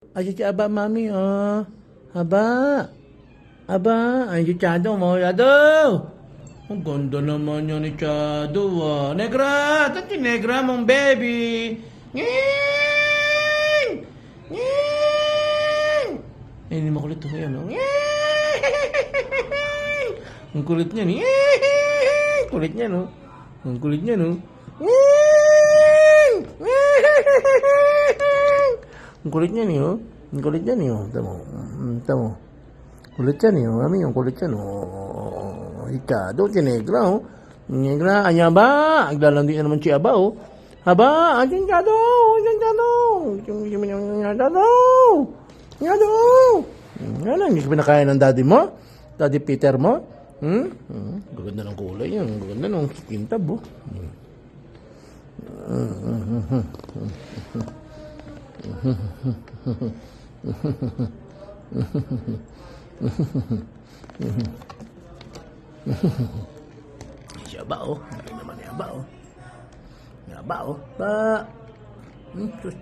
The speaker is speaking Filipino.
Ay, si aba, mami, oh. Aba. Aba, ay, si Chado mo, Chado. Ang ganda naman yan ni Chado, ah. Negra! Saan si Negra mong baby? Nging! Nging! Ay, hindi makulit to ngayon, oh. Nging! Ang kulit niya, ni. Kulit niya, no? Ang kulit niya, no? Nging! Ang kulit niya, ni, oh. Ang kulit niya, ni, oh. Tamo. Tamo. Kulit yan, eh. Mami, yung kulit yan, oh. Ikado, si Negra, oh. Negra, anya ba? Aglalandi na naman si Aba, oh. Aba, andiyan Chado! Andiyan Chado! Andiyan Chado! Chado! Ano, hindi ka pinakain ng daddy mo? Daddy Peter mo? Gaganda ng kulay yan. Gaganda ng skin tab, oh. Siya ba, oh? Ay naman niya ba, oh? Niya ba, oh? Ba? Ulit.